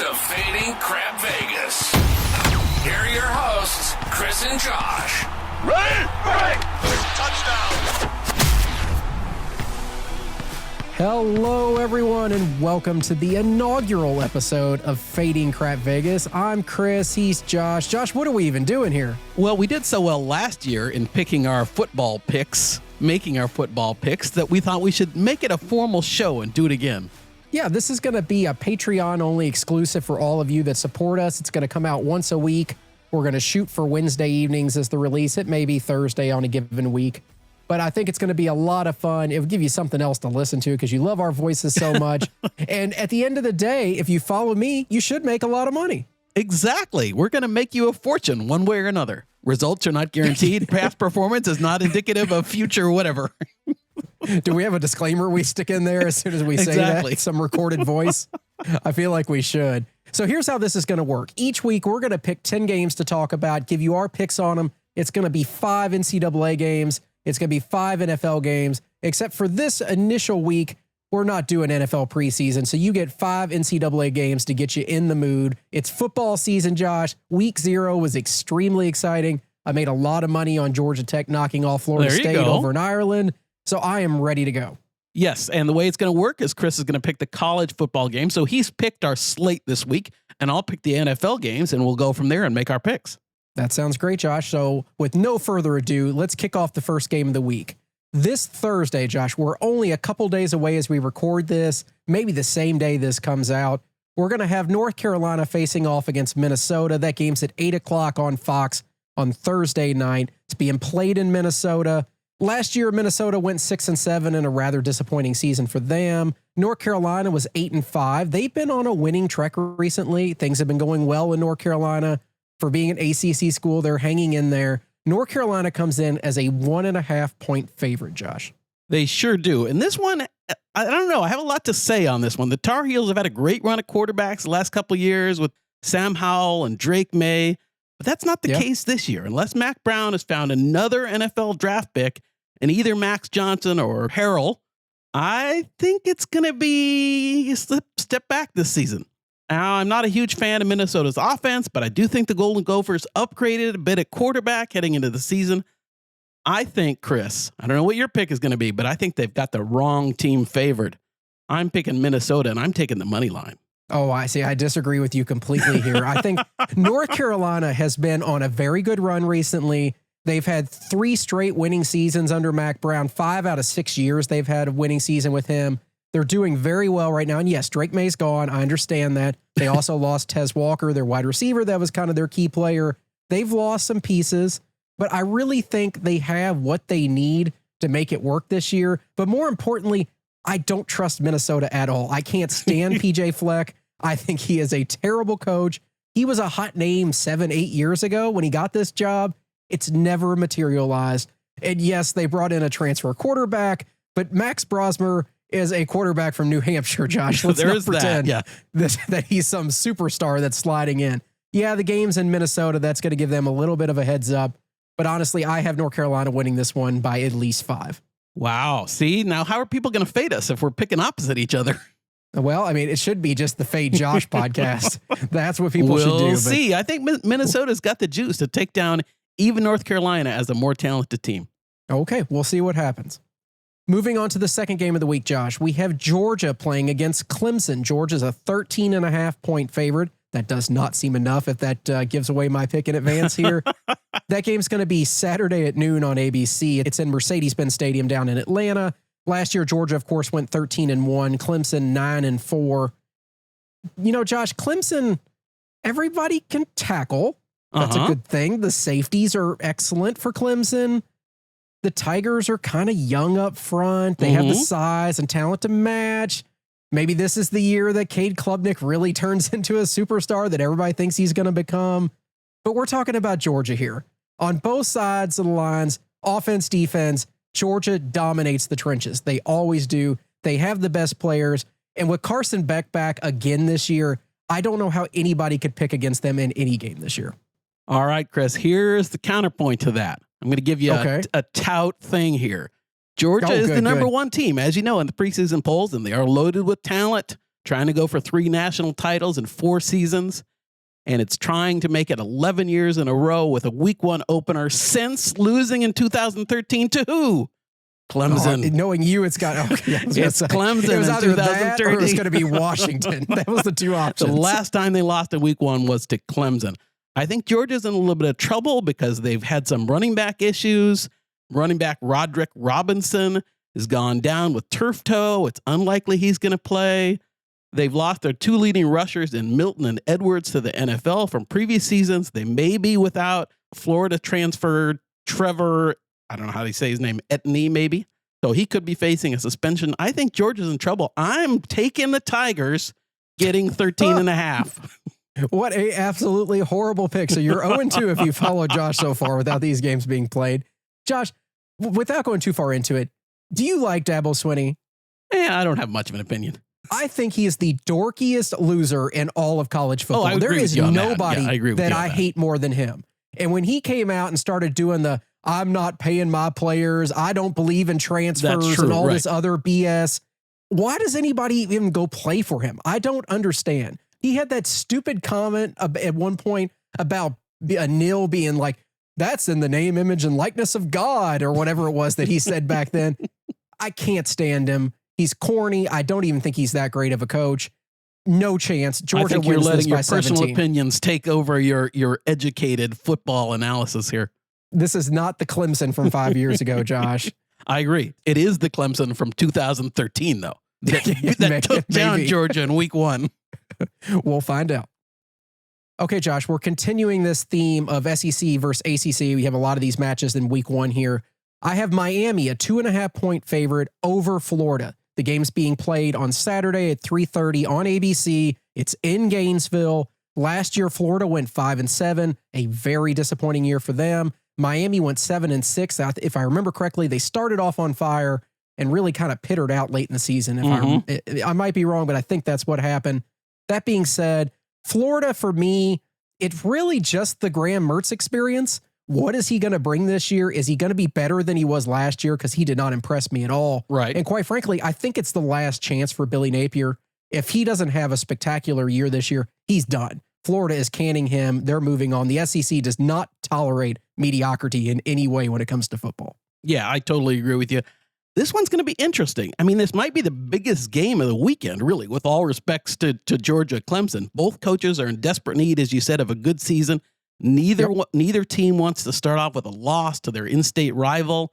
of Fading Crap Vegas. Here are your hosts, Chris and Josh. Ready? Touchdown. Hello, everyone, and welcome to the inaugural episode of Fading Crap Vegas. I'm Chris, he's Josh. Josh, what are we even doing here? Well, we did so well last year in picking our football picks, making our football picks, that we thought we should make it a formal show and do it again. Yeah, this is going to be a Patreon-only exclusive for all of you that support us. It's going to come out once a week. We're going to shoot for Wednesday evenings as the release. It may be Thursday on a given week. But I think it's going to be a lot of fun. It will give you something else to listen to because you love our voices so much. And at the end of the day, if you follow me, you should make a lot of money. Exactly. We're going to make you a fortune one way or another. Results are not guaranteed. Past performance is not indicative of future whatever. Do we have a disclaimer we stick in there as soon as we say that? Some recorded voice? I feel like we should. So here's how this is going to work. Each week, we're going to pick 10 games to talk about, give you our picks on them. It's going to be 5 NCAA games. It's going to be 5 NFL games, except for this initial week, we're not doing NFL preseason. So you get 5 NCAA games to get you in the mood. It's football season, Josh. Week 0 was extremely exciting. I made a lot of money on Georgia Tech knocking off Florida State over in Ireland. So I am ready to go. Yes, and the way it's going to work is Chris is going to pick the college football game. So he's picked our slate this week, and I'll pick the NFL games, and we'll go from there and make our picks. That sounds great, Josh. So with no further ado, let's kick off the first game of the week. This Thursday, Josh, we're only a couple days away as we record this, maybe the same day this comes out. We're going to have North Carolina facing off against Minnesota. That game's at 8 o'clock on Fox on Thursday night. It's being played in Minnesota. Last year, Minnesota went 6-7 in a rather disappointing season for them. North Carolina was 8-5. They've been on a winning trek recently. Things have been going well in North Carolina. For being an ACC school, they're hanging in there. North Carolina comes in as a 1.5-point favorite, Josh. They sure do. And this one, I don't know. I have a lot to say on this one. The Tar Heels have had a great run of quarterbacks the last couple of years with Sam Howell and Drake May. But that's not the case this year. Unless Mac Brown has found another NFL draft pick and either Max Johnson or Harrell, I think it's going to be a step back this season. Now, I'm not a huge fan of Minnesota's offense, but I do think the Golden Gophers upgraded a bit at quarterback heading into the season. I think, Chris, I don't know what your pick is going to be, but I think they've got the wrong team favored. I'm picking Minnesota, and I'm taking the money line. Oh, I see. I disagree with you completely here. I think North Carolina has been on a very good run recently. They've had 3 straight winning seasons under Mac Brown. 5 out of 6 years they've had a winning season with him. They're doing very well right now. And yes, Drake May's gone. I understand that. They also lost Tez Walker, their wide receiver. That was kind of their key player. They've lost some pieces, but I really think they have what they need to make it work this year. But more importantly, I don't trust Minnesota at all. I can't stand PJ Fleck. I think he is a terrible coach. He was a hot name 7-8 years ago when he got this job. It's never materialized. And yes, they brought in a transfer quarterback, but Max Brosmer is a quarterback from New Hampshire, Josh. Let's not pretend that he's some superstar that's sliding in. Yeah, the game's in Minnesota. That's going to give them a little bit of a heads up. But honestly, I have North Carolina winning this one by at least 5. Wow. See, now how are people going to fade us if we're picking opposite each other? Well, I mean, it should be just the Fade Josh podcast. That's what people should do. We'll see. I think Minnesota's got the juice to take down even North Carolina as a more talented team. Okay, we'll see what happens. Moving on to the second game of the week, Josh, we have Georgia playing against Clemson. Georgia's a 13.5-point favorite. That does not seem enough if that gives away my pick in advance here. That game's going to be Saturday at noon on ABC. It's in Mercedes-Benz Stadium down in Atlanta. Last year, Georgia, of course, went 13-1. Clemson 9-4. You know, Josh, Clemson, everybody can tackle. That's a good thing. The safeties are excellent for Clemson. The Tigers are kind of young up front. They have the size and talent to match. Maybe this is the year that Cade Klubnik really turns into a superstar that everybody thinks he's going to become. But we're talking about Georgia here. On both sides of the lines, offense, defense, Georgia dominates the trenches. They always do. They have the best players. And with Carson Beck back again this year, I don't know how anybody could pick against them in any game this year. All right, Chris, here's the counterpoint to that. I'm going to give you a tout thing here. Georgia is the number one team, as you know, in the preseason polls, and they are loaded with talent. trying to go for 3 national titles in 4 seasons. And it's trying to make it 11 years in a row with a week 1 opener since losing in 2013 to who? Clemson. Knowing you, it's got it's Clemson. It was in either that or it was 2013. going to be Washington. That was the 2 options. The last time they lost in week 1 was to Clemson. I think Georgia's in a little bit of trouble because they've had some running back issues. Running back Roderick Robinson has gone down with turf toe. It's unlikely he's going to play. They've lost their 2 leading rushers in Milton and Edwards to the NFL from previous seasons. They may be without Florida transfer Trevor, I don't know how to say his name, Etney maybe. So he could be facing a suspension. I think Georgia's in trouble. I'm taking the Tigers getting 13.5. What a absolutely horrible pick. So you're 0-2 if you follow Josh so far without these games being played. Josh, without going too far into it, do you like Dabo Swinney? I don't have much of an opinion. I think he is the dorkiest loser in all of college football. I There agree is with you on nobody that. I agree with that you on I that. hate more than him. And when he came out and started doing the I'm not paying my players, I don't believe in transfers true, and all right. this other BS, why does anybody even go play for him? I don't understand. He had that stupid comment at one point about a nil being like, that's in the name, image, and likeness of God, or whatever it was that he said back then. I can't stand him. He's corny. I don't even think he's that great of a coach. No chance. Georgia I think you're wins this letting by your personal 17. opinions take over your educated football analysis here. This is not the Clemson from 5 years ago, Josh. I agree. It is the Clemson from 2013, though, that Maybe. took down Georgia in week 1. We'll find out. Okay, Josh, we're continuing this theme of SEC versus ACC. We have a lot of these matches in week 1 here. I have Miami, a 2.5-point favorite over Florida. The game's being played on Saturday at 3:30 on ABC. It's in Gainesville. Last year, Florida went 5-7, a very disappointing year for them. Miami went 7-6. If I remember correctly, they started off on fire and really kind of pittered out late in the season. I might be wrong, but I think that's what happened. That being said, Florida, for me, it's really just the Graham Mertz experience. What is he going to bring this year? Is he going to be better than he was last year? Because he did not impress me at all. Right. And quite frankly, I think it's the last chance for Billy Napier. If he doesn't have a spectacular year this year, he's done. Florida is canning him. They're moving on. The SEC does not tolerate mediocrity in any way when it comes to football. Yeah, I totally agree with you. This one's going to be interesting. I mean, this might be the biggest game of the weekend, really, with all respects to Georgia Clemson. Both coaches are in desperate need, as you said, of a good season. Neither team wants to start off with a loss to their in-state rival.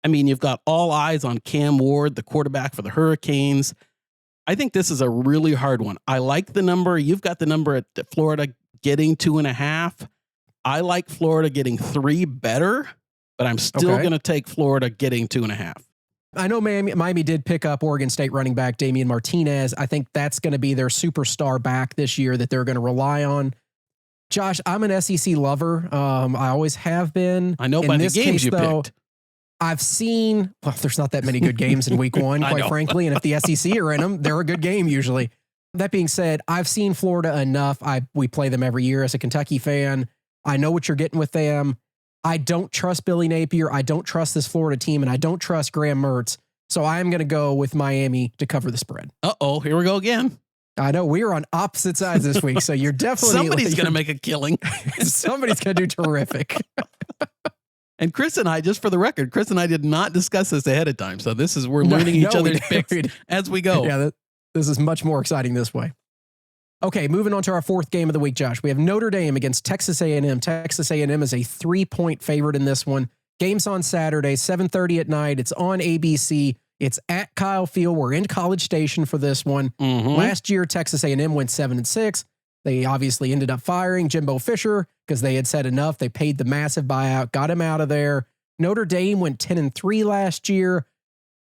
I mean, you've got all eyes on Cam Ward, the quarterback for the Hurricanes. I think this is a really hard one. I like the number. You've got the number at Florida getting 2.5. I like Florida getting 3 better, but I'm still going to take Florida getting 2.5. I know Miami did pick up Oregon State running back Damian Martinez. I think that's going to be their superstar back this year that they're going to rely on. Josh, I'm an SEC lover. I always have been. I know by the games you picked. I've seen, well, there's not that many good games in week 1, quite frankly. And if the SEC are in them, they're a good game usually. That being said, I've seen Florida enough. We play them every year as a Kentucky fan. I know what you're getting with them. I don't trust Billy Napier. I don't trust this Florida team, and I don't trust Graham Mertz. So I'm going to go with Miami to cover the spread. Uh-oh, here we go again. I know we are on opposite sides this week, so you're definitely... Somebody's going to make a killing. Somebody's going to do terrific. And Chris and I, just for the record, Chris and I did not discuss this ahead of time. So we're learning each other's picks as we go. Yeah, this is much more exciting this way. Okay, moving on to our 4th game of the week, Josh. We have Notre Dame against Texas A&M. Texas A&M is a 3-point favorite in this one. Game's on Saturday, 7:30 at night. It's on ABC. It's at Kyle Field. We're in College Station for this one. Last year, Texas A&M went 7-6. They obviously ended up firing Jimbo Fisher because they had said enough. They paid the massive buyout, got him out of there. Notre Dame went 10-3 last year.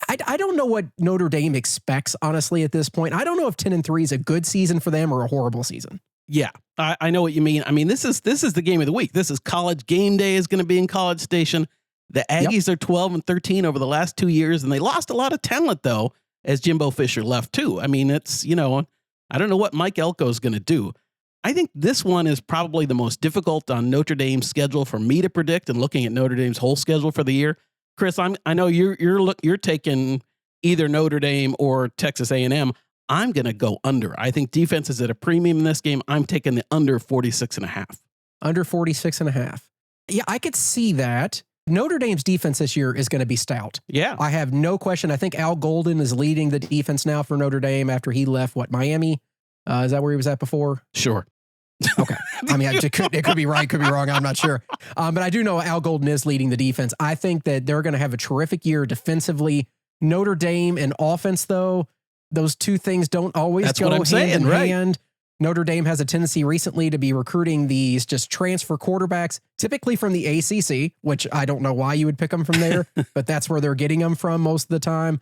I don't know what Notre Dame expects, honestly, at this point. I don't know if 10-3 is a good season for them or a horrible season. Yeah, I know what you mean. I mean, this is the game of the week. This is College Game Day is going to be in College Station. The Aggies are 12-13 over the last 2 years, and they lost a lot of talent, though, as Jimbo Fisher left, too. I mean, it's, I don't know what Mike Elko is going to do. I think this one is probably the most difficult on Notre Dame's schedule for me to predict, and looking at Notre Dame's whole schedule for the year. Chris, I know you're taking either Notre Dame or Texas A&M. I'm going to go under. I think defense is at a premium in this game. I'm taking the under 46.5. Under 46.5. Yeah, I could see that. Notre Dame's defense this year is going to be stout. Yeah. I have no question. I think Al Golden is leading the defense now for Notre Dame after he left, Miami? Is that where he was at before? Sure. Okay. I mean, it could be right, could be wrong. I'm not sure. But I do know Al Golden is leading the defense. I think that they're going to have a terrific year defensively. Notre Dame and offense, though, those two things don't always go hand in hand. Notre Dame has a tendency recently to be recruiting these just transfer quarterbacks, typically from the ACC, which I don't know why you would pick them from there, but that's where they're getting them from most of the time.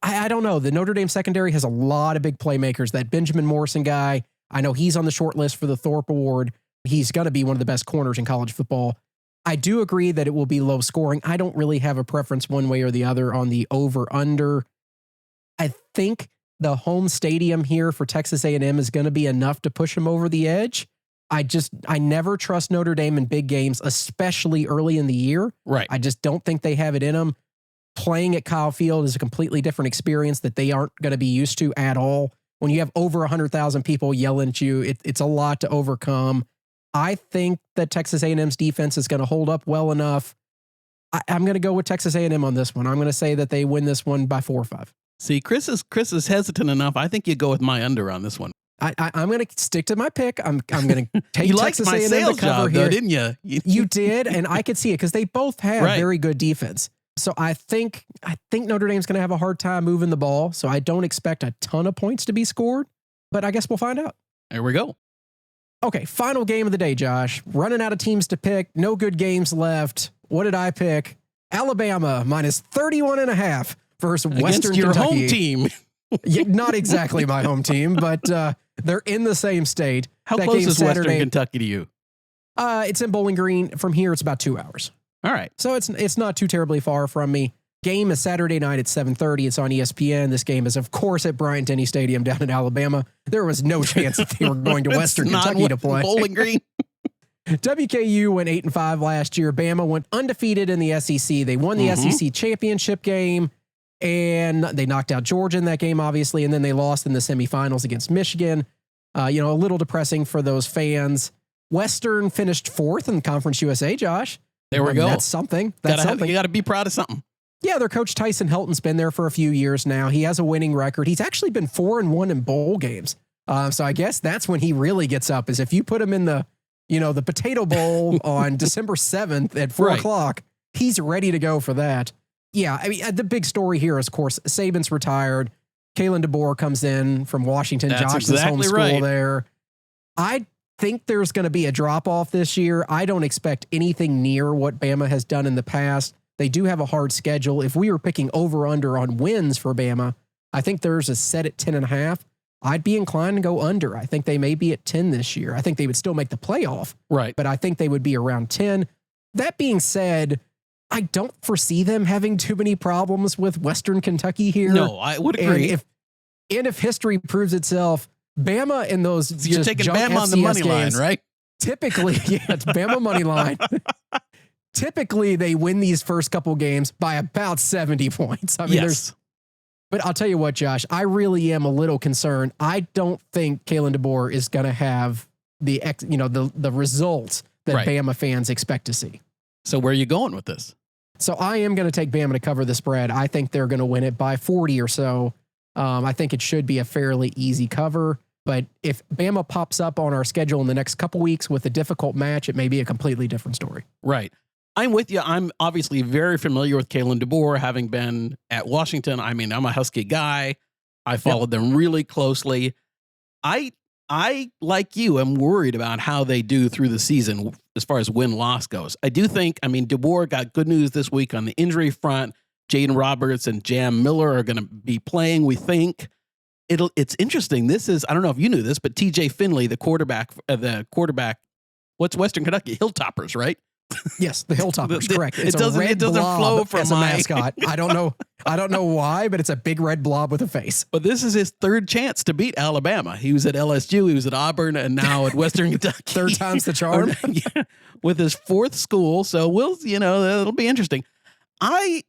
I don't know. The Notre Dame secondary has a lot of big playmakers. That Benjamin Morrison guy, I know he's on the short list for the Thorpe Award. He's going to be one of the best corners in college football. I do agree that it will be low scoring. I don't really have a preference one way or the other on the over-under. I think the home stadium here for Texas A&M is going to be enough to push them over the edge. I never trust Notre Dame in big games, especially early in the year. Right. I just don't think they have it in them. Playing at Kyle Field is a completely different experience that they aren't going to be used to at all. When you have over 100,000 people yelling at you, it's a lot to overcome. I think that Texas A&M's defense is going to hold up well enough. I'm going to go with Texas A&M on this one. I'm going to say that they win this one by 4 or 5. See, Chris is hesitant enough. I think you go with my under on this one. I'm going to stick to my pick. I'm going to take you Texas liked my A&M sales to cover job, here. though, didn't you? You did, and I could see it because they both have very good defense. So I think Notre Dame's going to have a hard time moving the ball. So I don't expect a ton of points to be scored, but I guess we'll find out. There we go. Okay, final game of the day, Josh. Running out of teams to pick. No good games left. What did I pick? Alabama minus 31.5 versus Western Against your Kentucky. home team. Yeah, not exactly my home team, but they're in the same state. How That close game's is Saturday. Western Kentucky to you? It's in Bowling Green. From here, it's about 2 hours. All right. So it's not too terribly far from me. Game is Saturday night at 7:30. It's on ESPN. This game is, of course, at Bryant-Denny Stadium down in Alabama. There was no chance that they were going to Western Kentucky to play. Bowling Green. WKU went 8-5 last year. Bama went undefeated in the SEC. They won the SEC championship game, and they knocked out Georgia in that game, obviously, and then they lost in the semifinals against Michigan. A little depressing for those fans. Western finished 4th in Conference USA, Josh. There we go. That's something. You got to be proud of something. Yeah, their coach Tyson Helton's been there for a few years now. He has a winning record. He's actually been 4-1 in bowl games. So I guess that's when he really gets up, is if you put him in the Potato Bowl on December 7th at 4 o'clock, he's ready to go for that. Yeah, I mean, the big story here is, of course, Saban's retired. Kalen DeBoer comes in from Washington. That's Josh's exactly homeschool right. there. I think there's going to be a drop-off this year. I don't expect anything near what Bama has done in the past. They do have a hard schedule. If we were picking over-under on wins for Bama, I think theirs is set at 10.5. I'd be inclined to go under. I think they may be at 10 this year. I think they would still make the playoff. Right. But I think they would be around 10. That being said, I don't foresee them having too many problems with Western Kentucky here. No, I would agree. And if history proves itself, Bama in those So you're just taking junk Bama on the FCS money line, games, right? Typically, yeah, it's Bama money line. Typically, they win these first couple games by about 70 points. I mean, but I'll tell you what, Josh, I really am a little concerned. I don't think Kalen DeBoer is going to have the results that Bama fans expect to see. So where are you going with this? So I am going to take Bama to cover the spread. I think they're going to win it by 40 or so. I think it should be a fairly easy cover. But if Bama pops up on our schedule in the next couple weeks with a difficult match, it may be a completely different story. Right. I'm with you. I'm obviously very familiar with Kalen DeBoer, having been at Washington. I mean, I'm a Husky guy. I followed them really closely. I, like you, am worried about how they do through the season as far as win-loss goes. I do think, DeBoer got good news this week on the injury front. Jaden Roberts and Jam Miller are going to be playing, we think. It's interesting. This is, I don't know if you knew this, but TJ Finley, the quarterback, what's Western Kentucky? Hilltoppers, right? Yes, the Hilltoppers, correct. It doesn't flow from as a mascot. I don't know why, but it's a big red blob with a face. But this is his third chance to beat Alabama. He was at LSU, he was at Auburn, and now at Western Kentucky. Third time's the charm. Yeah, with his fourth school. So it'll be interesting. I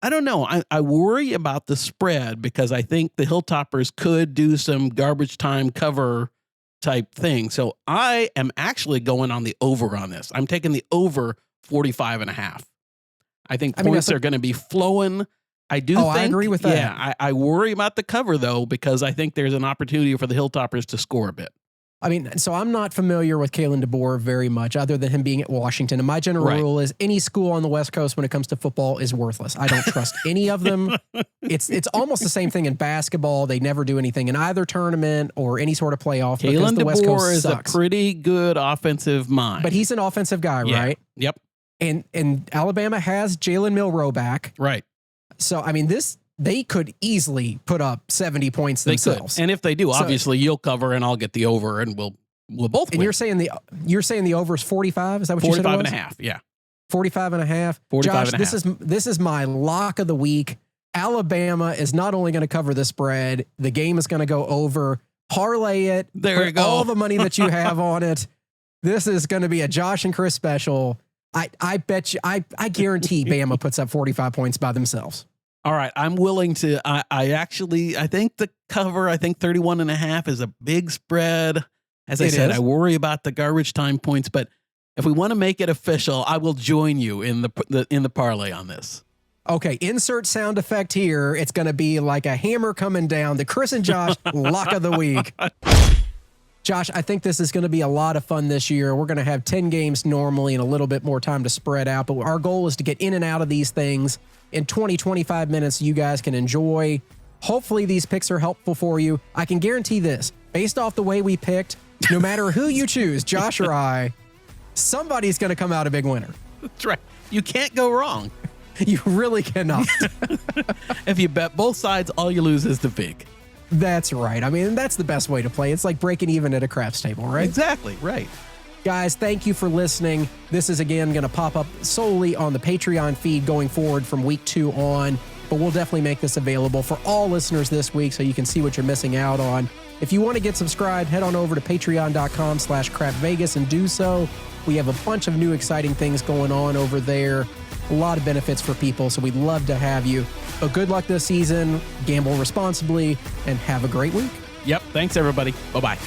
I don't know. I worry about the spread because I think the Hilltoppers could do some garbage time cover type thing. So I am actually going on the over on this. I'm taking the over 45.5. I think points are going to be flowing. I do think, I agree with that. Yeah, I worry about the cover, though, because I think there's an opportunity for the Hilltoppers to score a bit. I mean, so I'm not familiar with Kalen DeBoer very much other than him being at Washington. And my general rule is any school on the West Coast when it comes to football is worthless. I don't trust any of them. It's almost the same thing in basketball. They never do anything in either tournament or any sort of playoff because the West Coast is sucks. A pretty good offensive mind. But he's an offensive guy, right? Yep. And Alabama has Jalen Milroe back. Right. So, I mean, they could easily put up 70 points themselves. Could. And if they do, obviously you'll cover and I'll get the over and we'll both win. And you're saying the over is 45? Is that what you said it was? 45.5, yeah. 45.5. Josh, this is my lock of the week. Alabama is not only going to cover the spread, the game is going to go over. Parlay it. There you go. All the money that you have on it. This is going to be a Josh and Chris special. I bet you, I guarantee Bama puts up 45 points by themselves. All right, I'm willing to. I think the cover. I think 31.5 is a big spread. As I said, I worry about the garbage time points, but if we want to make it official, I will join you in the parlay on this. Okay, insert sound effect here. It's going to be like a hammer coming down. The Chris and Josh lock of the week. Josh, I think this is going to be a lot of fun this year. We're going to have 10 games normally and a little bit more time to spread out, but our goal is to get in and out of these things in 20, 25 minutes so you guys can enjoy. Hopefully these picks are helpful for you. I can guarantee this, based off the way we picked, no matter who you choose, Josh or I, somebody's going to come out a big winner. That's right. You can't go wrong. You really cannot. If you bet both sides, all you lose is the vig. That's right. I mean, that's the best way to play. It's like breaking even at a craps table, right? Exactly. Right. Guys, thank you for listening. This is, again, going to pop up solely on the Patreon feed going forward from week 2 on, but we'll definitely make this available for all listeners this week so you can see what you're missing out on. If you want to get subscribed, head on over to patreon.com/crapvegas and do so. We have a bunch of new exciting things going on over there. A lot of benefits for people, so we'd love to have you. But good luck this season, gamble responsibly, and have a great week. Yep. Thanks, everybody. Bye-bye.